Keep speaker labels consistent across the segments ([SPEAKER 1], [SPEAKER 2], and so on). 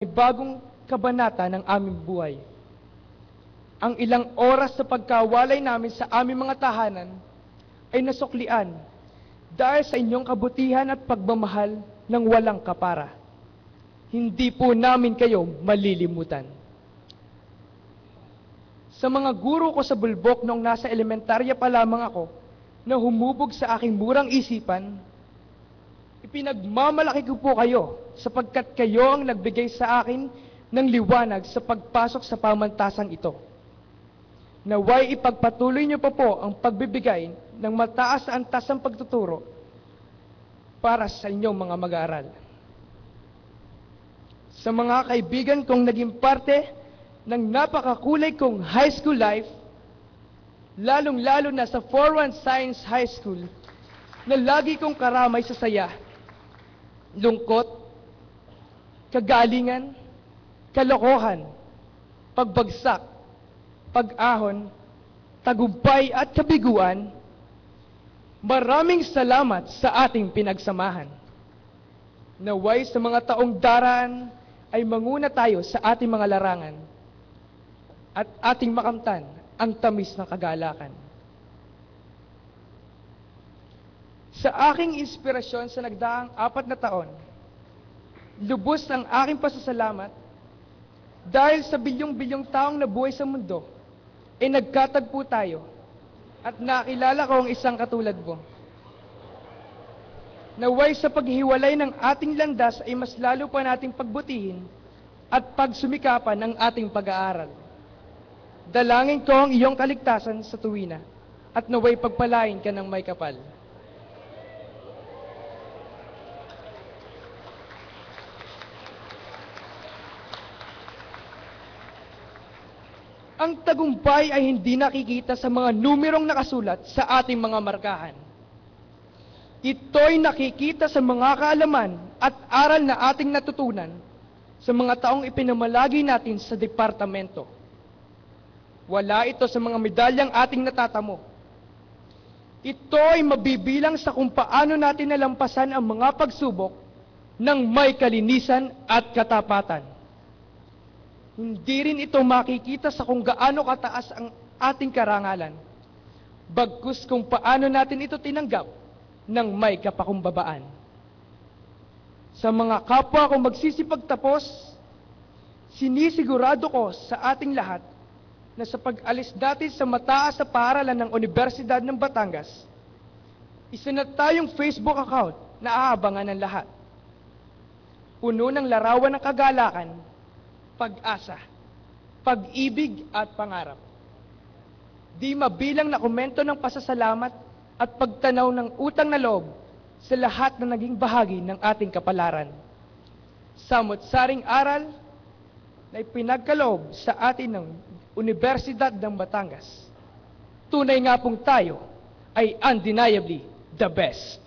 [SPEAKER 1] bagong kabanata ng aming buhay. Ang ilang oras sa pagkawalay namin sa aming mga tahanan ay nasuklian dahil sa inyong kabutihan at pagmamahal ng walang kapara. Hindi po namin kayo malilimutan. Sa mga guro ko sa bulbok nung nasa elementarya pa lamang ako, na humubog sa aking murang isipan, ipinagmamalaki ko po kayo sapagkat kayo ang nagbigay sa akin ng liwanag sa pagpasok sa pamantasang ito. Naway ipagpatuloy niyo pa po ang pagbibigay ng mataas na antas ng pagtuturo para sa inyong mga mag-aaral. Sa mga kaibigan kong naging parte ng napakakulay kong high school life, lalong-lalo na sa 41 Science High School, na lagi kong karamay sa saya, lungkot, kagalingan, kalokohan, pagbagsak, pag-ahon, tagumpay at kabiguan, maraming salamat sa ating pinagsamahan. Naway sa mga taong daraan ay manguna tayo sa ating mga larangan at ating makamtan ang tamis ng kagalakan. Sa aking inspirasyon sa nagdaang 4 na taon, lubos ang aking pasasalamat dahil sa bilyong-bilyong taong nabuhay sa mundo, ay nagkatagpo tayo at nakilala ko ang isang katulad mo. Naway sa paghiwalay ng ating landas ay mas lalo pa nating pagbutihin at pagsumikapan ng ating pag-aaral. Dalangin ko ang iyong kaligtasan sa tuwina at naway pagpalain ka ng may kapal. Ang tagumpay ay hindi nakikita sa mga numerong nakasulat sa ating mga markahan. Ito'y nakikita sa mga kaalaman at aral na ating natutunan sa mga taong ipinamalagi natin sa departamento. Wala ito sa mga medalyang ating natatamo. Ito ay mabibilang sa kung paano natin nalampasan ang mga pagsubok ng may kalinisan at katapatan. Hindi rin ito makikita sa kung gaano kataas ang ating karangalan, bagkus kung paano natin ito tinanggap ng may kapakumbabaan. Sa mga kapwa kong magsisipagtapos, sinisigurado ko sa ating lahat na sa pag-alis natin sa mataas na paaralan ng Universidad ng Batangas, isa na tayong Facebook account na aabangan ng lahat. Puno ng larawan ng kagalakan, pag-asa, pag-ibig at pangarap. Di mabilang na komento ng pasasalamat at pagtanaw ng utang na loob sa lahat na naging bahagi ng ating kapalaran. Samot-saring aral na ipinagkaloob sa atin ng Universidad ng Batangas. Tunay nga pong tayo ay undeniably the best.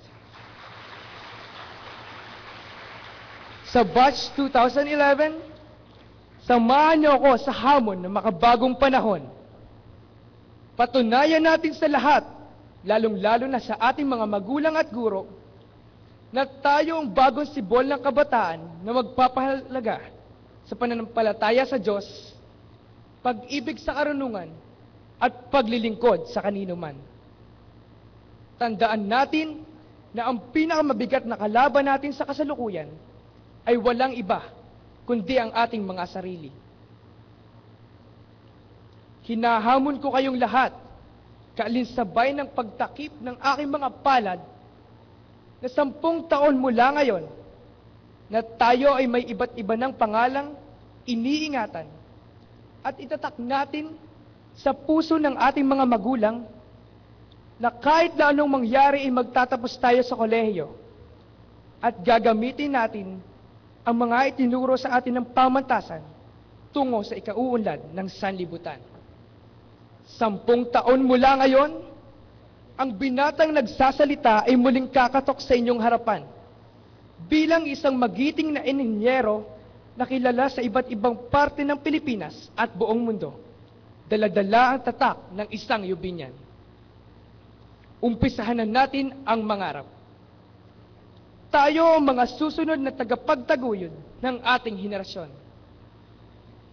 [SPEAKER 1] Sa batch 2011, samahan niyo ako sa hamon ng makabagong panahon. Patunayan natin sa lahat, lalong-lalo na sa ating mga magulang at guro, na tayo ang bagong sibol ng kabataan na magpapahalaga sa pananampalataya sa Diyos, pag-ibig sa karunungan, at paglilingkod sa kanino man. Tandaan natin na ang pinakamabigat na kalaban natin sa kasalukuyan ay walang iba kundi ang ating mga sarili. Hinahamon ko kayong lahat, kaalinsabay ng pagtakip ng aking mga palad, na 10 taon mula ngayon, na tayo ay may iba't iba ng pangalang iniingatan, at itatak natin sa puso ng ating mga magulang, na kahit na anong mangyari ay magtatapos tayo sa kolehiyo, at gagamitin natin ang mga itinuro sa atin ng pamantasan tungo sa ikauunlad ng sanlibutan. 10 taon mula ngayon, ang binatang nagsasalita ay muling kakatok sa inyong harapan bilang isang magiting na inhinyero na kilala sa iba't ibang parte ng Pilipinas at buong mundo. Dala-dala ang tatak ng isang yubinyan. Umpisahan na natin ang mangarap. Tayo ang mga susunod na tagapagtaguyod ng ating henerasyon.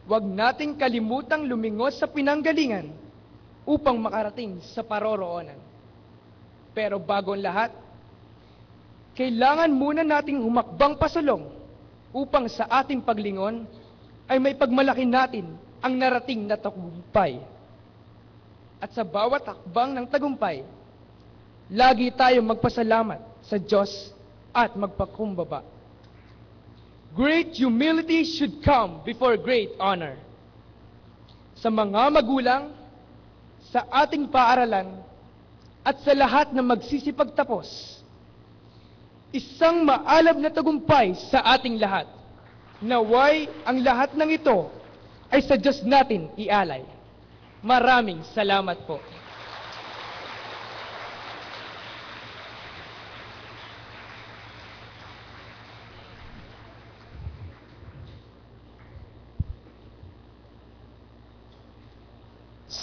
[SPEAKER 1] Huwag nating kalimutang lumingos sa pinanggalingan upang makarating sa paroroonan. Pero bago ang lahat, kailangan muna nating humakbang pasulong upang sa ating paglingon ay may pagmalaki natin ang narating na tagumpay. At sa bawat hakbang ng tagumpay, lagi tayong magpasalamat sa Diyos at magpakumbaba. Great humility should come before great honor. Sa mga magulang, sa ating paaralan, at sa lahat na magsisipagtapos, isang maalab na tagumpay sa ating lahat. Naway ang lahat ng ito ay sa Diyos natin ialay. Maraming salamat po.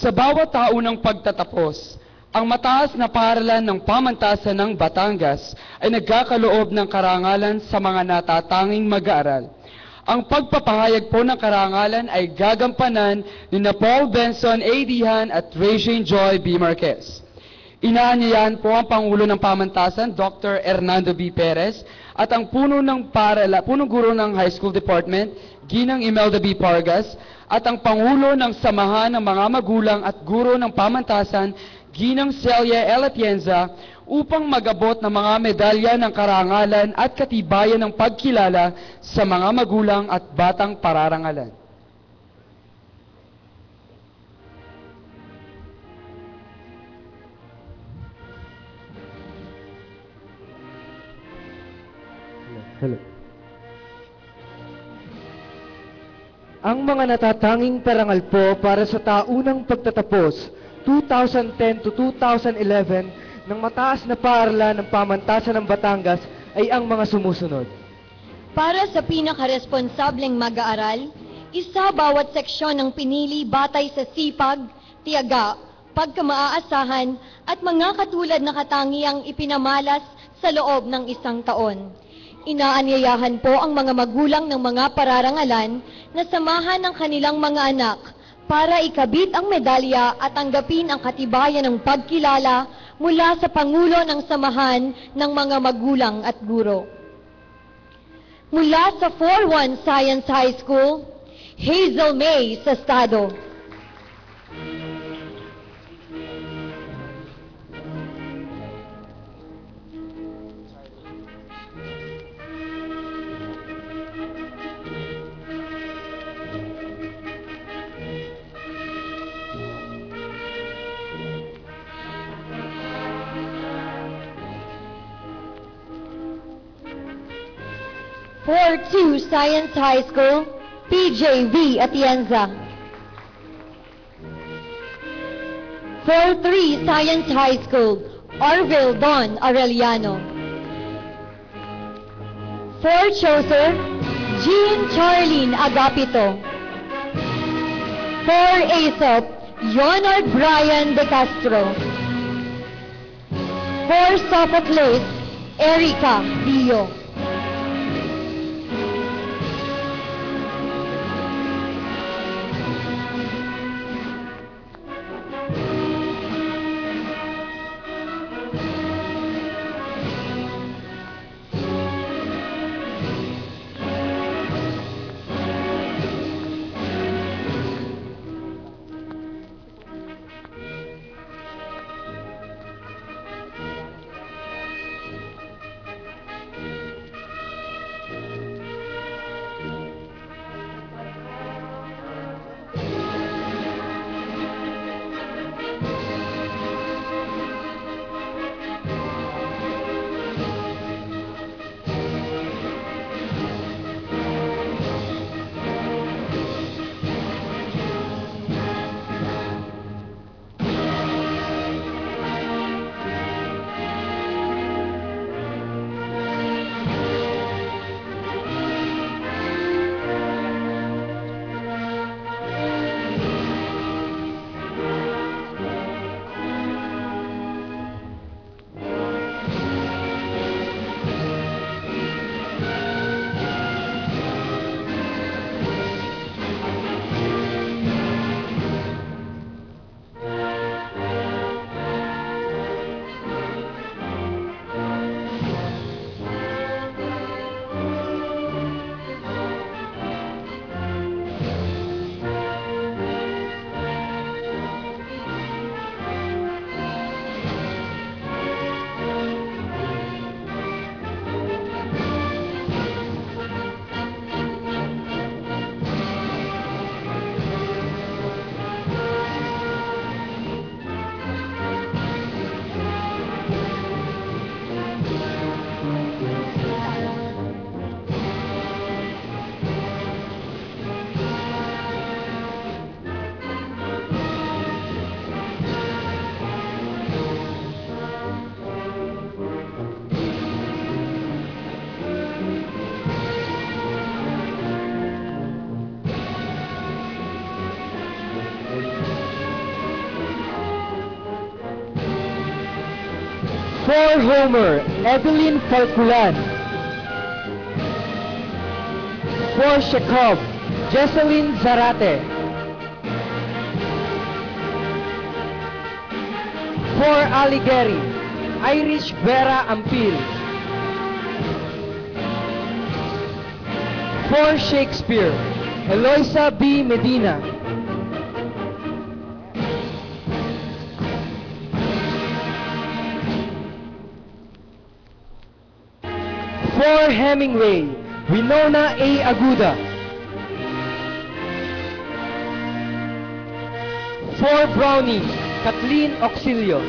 [SPEAKER 2] Sa bawat taunang pagtatapos, ang mataas na paaralan ng pamantasan ng Batangas ay nagkakaloob ng karangalan sa mga natatanging mag-aaral. Ang pagpapahayag po ng karangalan ay gagampanan ni Paul Benson A. Dihan at Regine Joy B. Marquez. Inaanyayahan po ang Pangulo ng Pamantasan, Dr. Hernando B. Perez, at ang punong guro ng High School Department, Ginang Imelda B. Pargas, at ang Pangulo ng Samahan ng mga Magulang at Guro ng Pamantasan, Ginang Celia L. Atienza, upang magabot ng mga medalya ng karangalan at katibayan ng pagkilala sa mga magulang at batang pararangalan.
[SPEAKER 3] Hello. Ang mga natatanging parangal po para sa taunang pagtatapos 2010 to 2011 ng mataas na paaralan ng pamantasan ng Batangas ay ang mga sumusunod.
[SPEAKER 4] Para sa pinakaresponsableng mag-aaral, isa bawat seksyon ng pinili batay sa sipag, tiyaga, pagkamaasahan at mga katulad na katangiang ipinamalas sa loob ng isang taon. Inaanyayahan po ang mga magulang ng mga pararangalan na samahan ng kanilang mga anak para ikabit ang medalya at tanggapin ang katibayan ng pagkilala mula sa Pangulo ng Samahan ng mga Magulang at Guro. Mula sa 41 Science High School, Hazel May Sastado. For 2 Science High School, PJV Atienza. For 3 Science High School, Orville Don Arellano. For Chaucer, Jean Charlene Agapito. For Aesop, Leonard Brian De Castro. For Sophocles, Erica Dio.
[SPEAKER 3] For Homer, Evelyn Falculan. For Chekhov, Jesselyn Zarate. For Alighieri, Irish Vera Ampil. For Shakespeare, Eloisa B. Medina. For Hemingway, Winona A. Aguda. For Brownie, Kathleen Auxilio.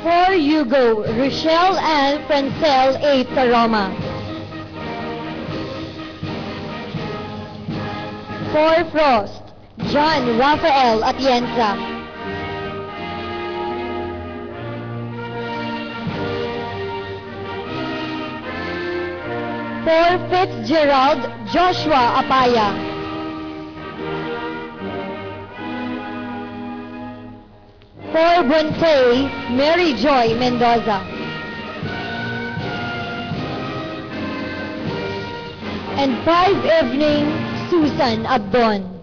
[SPEAKER 4] For Hugo, Rochelle Ann Francel A. Taroma. For Frost, John Rafael Atienza. For Fitzgerald, Joshua Apaya. For Bonte, Mary Joy Mendoza. And 5 evening, Susan Abdon.